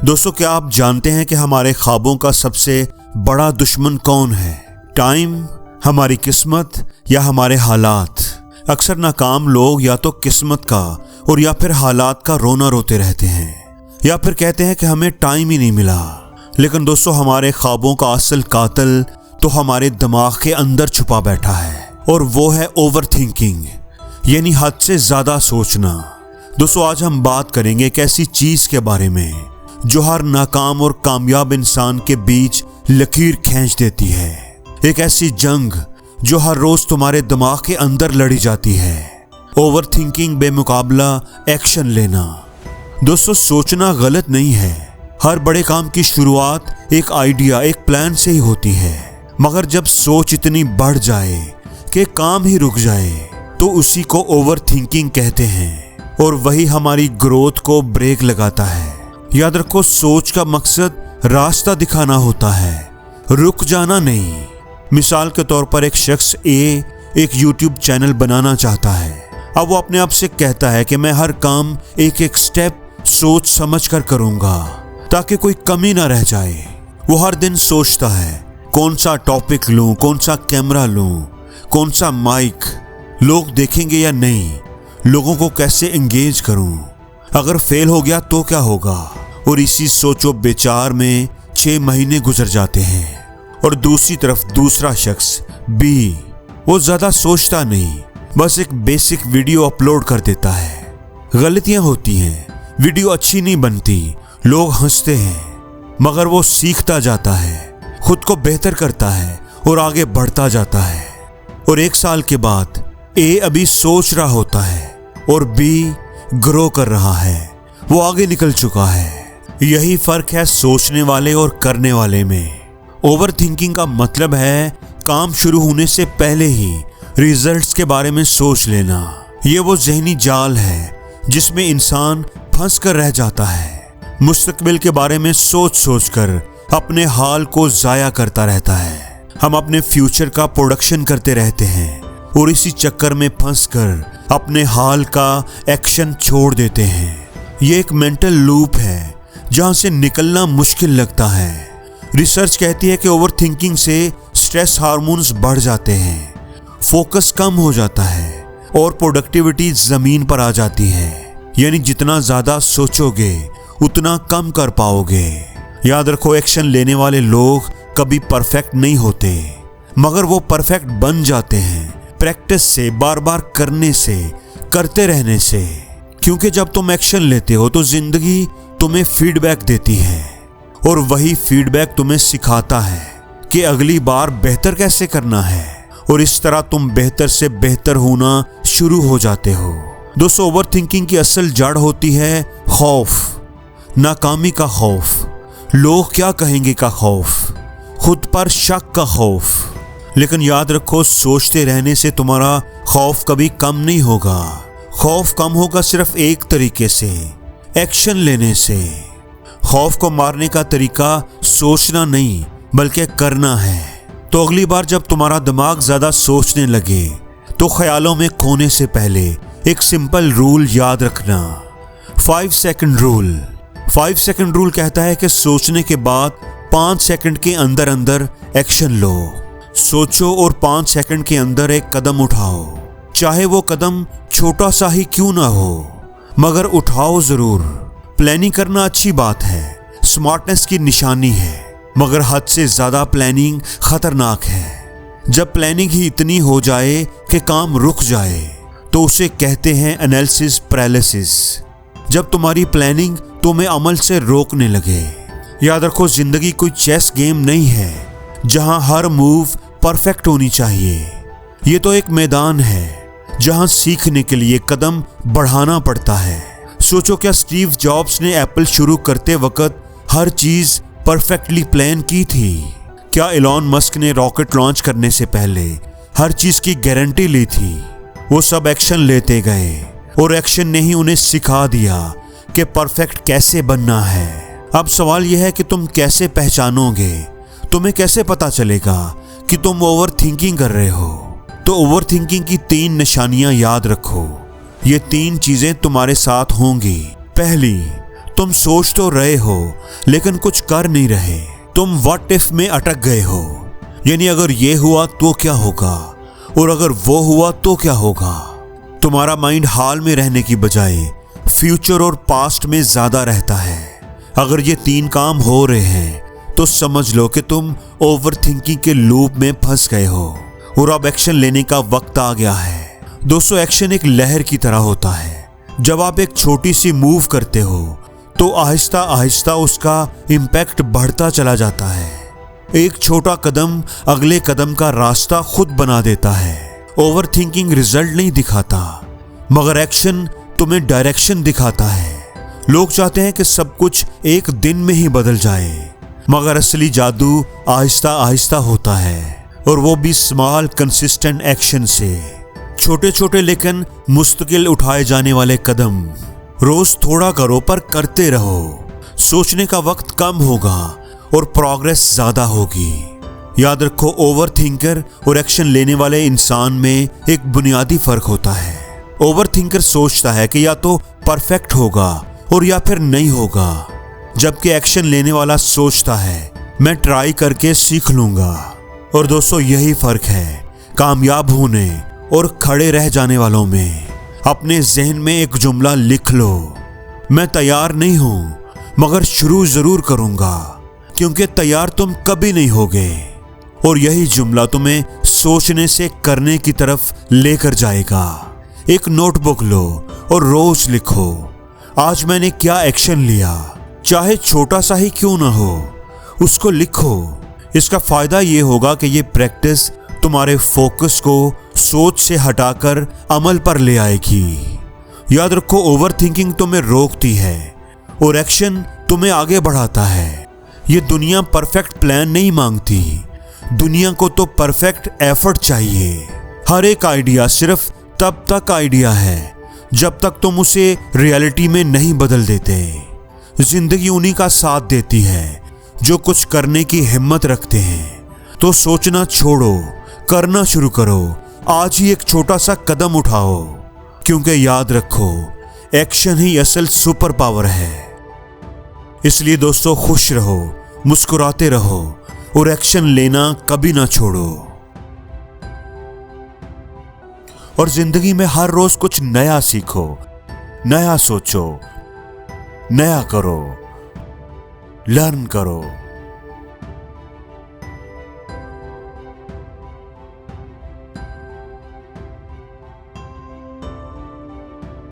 दोस्तों, क्या आप जानते हैं कि हमारे ख्वाबों का सबसे बड़ा दुश्मन कौन है? टाइम, हमारी किस्मत या हमारे हालात? अक्सर नाकाम लोग या तो किस्मत का और या फिर हालात का रोना रोते रहते हैं या फिर कहते हैं कि हमें टाइम ही नहीं मिला। लेकिन दोस्तों, हमारे ख्वाबों का असल कातिल तो हमारे दिमाग के अंदर छुपा बैठा है और वो है ओवर थिंकिंग, यानी हद से ज्यादा सोचना। दोस्तों, आज हम बात करेंगे एक ऐसी चीज के बारे में जो हर नाकाम और कामयाब इंसान के बीच लकीर खींच देती है। एक ऐसी जंग जो हर रोज तुम्हारे दिमाग के अंदर लड़ी जाती है। ओवर थिंकिंग बेमुकाबला एक्शन लेना। दोस्तों, सोचना गलत नहीं है। हर बड़े काम की शुरुआत एक आइडिया, एक प्लान से ही होती है। मगर जब सोच इतनी बढ़ जाए कि काम ही रुक जाए तो उसी को ओवर थिंकिंग कहते हैं और वही हमारी ग्रोथ को ब्रेक लगाता है। याद रखो, सोच का मकसद रास्ता दिखाना होता है, रुक जाना नहीं। मिसाल के तौर पर एक शख्स एक YouTube चैनल बनाना चाहता है। अब वो अपने आप से कहता है कि मैं हर काम एक एक स्टेप सोच समझ कर करूंगा ताकि कोई कमी ना रह जाए। वो हर दिन सोचता है कौन सा टॉपिक लूं, कौन सा कैमरा लूं, कौन सा माइक, लोग देखेंगे या नहीं, लोगों को कैसे एंगेज करूं, अगर फेल हो गया तो क्या होगा। और इसी सोचो विचार में 6 महीने गुजर जाते हैं। और दूसरी तरफ दूसरा शख्स बी, वो ज्यादा सोचता नहीं, बस एक बेसिक वीडियो अपलोड कर देता है। गलतियां होती हैं, वीडियो अच्छी नहीं बनती, लोग हंसते हैं, मगर वो सीखता जाता है, खुद को बेहतर करता है और आगे बढ़ता जाता है। और 1 साल के बाद ए अभी सोच रहा होता है और बी ग्रो कर रहा है, वो आगे निकल चुका है। यही फर्क है सोचने वाले और करने वाले में। ओवर थिंकिंग का मतलब है काम शुरू होने से पहले ही रिजल्ट्स के बारे में सोच लेना। ये वो ज़हनी जाल है जिसमें इंसान फंस कर रह जाता है। मुस्तकबिल के बारे में सोच सोच कर अपने हाल को ज़ाया करता रहता है। हम अपने फ्यूचर का प्रोडक्शन करते रहते हैं और इसी चक्कर में फंस कर अपने हाल का एक्शन छोड़ देते हैं। ये एक मेंटल लूप है जहां से निकलना मुश्किल लगता है। रिसर्च कहती है कि ओवर थिंकिंग से स्ट्रेस हार्मोन्स बढ़ जाते हैं, फोकस कम हो जाता है और प्रोडक्टिविटी जमीन पर आ जाती है। यानी जितना ज्यादा सोचोगे उतना कम कर पाओगे। याद रखो, एक्शन लेने वाले लोग कभी परफेक्ट नहीं होते, मगर वो परफेक्ट बन जाते हैं प्रैक्टिस से, बार बार करने से, करते रहने से। क्योंकि जब तुम एक्शन लेते हो तो जिंदगी तुम्हें फीडबैक देती है और वही फीडबैक तुम्हें सिखाता है कि अगली बार बेहतर कैसे करना है। और इस तरह तुम बेहतर से बेहतर होना शुरू हो जाते हो। दोस्तों, ओवर थिंकिंग की असल जड़ होती है खौफ, नाकामी का खौफ, लोग क्या कहेंगे का खौफ, खुद पर शक का खौफ। लेकिन याद रखो, सोचते रहने से तुम्हारा खौफ कभी कम नहीं होगा। खौफ कम होगा सिर्फ एक तरीके से, एक्शन लेने से। खौफ को मारने का तरीका सोचना नहीं बल्कि करना है। तो अगली बार जब तुम्हारा दिमाग ज्यादा सोचने लगे तो ख्यालों में खोने से पहले एक सिंपल रूल याद रखना, 5 सेकंड रूल। 5 सेकंड रूल कहता है कि सोचने के बाद 5 सेकंड के अंदर अंदर एक्शन लो। सोचो और 5 सेकंड के अंदर एक कदम उठाओ, चाहे वो कदम छोटा सा ही क्यों ना हो, मगर उठाओ जरूर। प्लानिंग करना अच्छी बात है, स्मार्टनेस की निशानी है, मगर हद से ज्यादा प्लानिंग खतरनाक है। जब प्लानिंग ही इतनी हो जाए कि काम रुक जाए तो उसे कहते हैं एनालिसिस पैरालिसिस। जब तुम्हारी प्लानिंग तुम्हें अमल से रोकने लगे। याद रखो, जिंदगी कोई चेस गेम नहीं है जहां हर मूव परफेक्ट होनी चाहिए। ये तो एक मैदान है जहां सीखने के लिए कदम बढ़ाना पड़ता है। सोचो, क्या स्टीव जॉब्स ने एप्पल शुरू करते वक्त हर चीज परफेक्टली प्लान की थी? क्या एलॉन मस्क ने रॉकेट लॉन्च करने से पहले हर चीज की गारंटी ली थी? वो सब एक्शन लेते गए और एक्शन ने ही उन्हें सिखा दिया कि परफेक्ट कैसे बनना है। अब सवाल यह है कि तुम कैसे पहचानोगे, तुम्हें कैसे पता चलेगा कि तुम ओवर थिंकिंग कर रहे हो? तो ओवर थिंकिंग की 3 निशानियां याद रखो। ये 3 चीजें तुम्हारे साथ होंगी। पहली, तुम सोच तो रहे हो लेकिन कुछ कर नहीं रहे। तुम व्हाट इफ में अटक गए हो, यानी अगर ये हुआ तो क्या होगा और अगर वो हुआ तो क्या होगा। तुम्हारा माइंड हाल में रहने की बजाय फ्यूचर और पास्ट में ज्यादा रहता है। अगर ये 3 काम हो रहे हैं तो समझ लो कि तुम ओवर थिंकिंग के लूप में फंस गए हो और अब एक्शन लेने का वक्त आ गया है। दोस्तों, एक्शन एक लहर की तरह होता है। जब आप एक छोटी सी मूव करते हो तो आहिस्ता आहिस्ता उसका इम्पैक्ट बढ़ता चला जाता है। एक छोटा कदम अगले कदम का रास्ता खुद बना देता है। ओवर थिंकिंग रिजल्ट नहीं दिखाता, मगर एक्शन तुम्हें डायरेक्शन दिखाता है। लोग चाहते हैं कि सब कुछ एक दिन में ही बदल जाए, मगर असली जादू आहिस्ता आहिस्ता होता है, और वो भी स्मॉल कंसिस्टेंट एक्शन से। छोटे छोटे लेकिन मुस्तकिल उठाए जाने वाले कदम। रोज थोड़ा करो पर करते रहो। सोचने का वक्त कम होगा और प्रोग्रेस ज्यादा होगी। याद रखो, ओवर थिंकर और एक्शन लेने वाले इंसान में एक बुनियादी फर्क होता है। ओवर थिंकर सोचता है कि या तो परफेक्ट होगा और या फिर नहीं होगा, जबकि एक्शन लेने वाला सोचता है मैं ट्राई करके सीख लूंगा। और दोस्तों, यही फर्क है कामयाब होने और खड़े रह जाने वालों में। अपने जहन में एक जुमला लिख लो, मैं तैयार नहीं हूं मगर शुरू जरूर करूंगा, क्योंकि तैयार तुम कभी नहीं होगे। और यही जुमला तुम्हें सोचने से करने की तरफ लेकर जाएगा। एक नोटबुक लो और रोज लिखो, आज मैंने क्या एक्शन लिया, चाहे छोटा सा ही क्यों ना हो, उसको लिखो। इसका फायदा ये होगा कि ये प्रैक्टिस तुम्हारे फोकस को सोच से हटाकर अमल पर ले आएगी। याद रखो, ओवर थिंकिंग तुम्हें रोकती है और एक्शन तुम्हें आगे बढ़ाता है। ये दुनिया परफेक्ट प्लान नहीं मांगती, दुनिया को तो परफेक्ट एफर्ट चाहिए। हर एक आइडिया सिर्फ तब तक आइडिया है जब तक तुम उसे रियलिटी में नहीं बदल देते। जिंदगी उन्हीं का साथ देती है जो कुछ करने की हिम्मत रखते हैं। तो सोचना छोड़ो, करना शुरू करो। आज ही एक छोटा सा कदम उठाओ, क्योंकि याद रखो, एक्शन ही असल सुपर पावर है। इसलिए दोस्तों, खुश रहो, मुस्कुराते रहो और एक्शन लेना कभी ना छोड़ो। और जिंदगी में हर रोज कुछ नया सीखो, नया सोचो, नया करो, लर्न करो।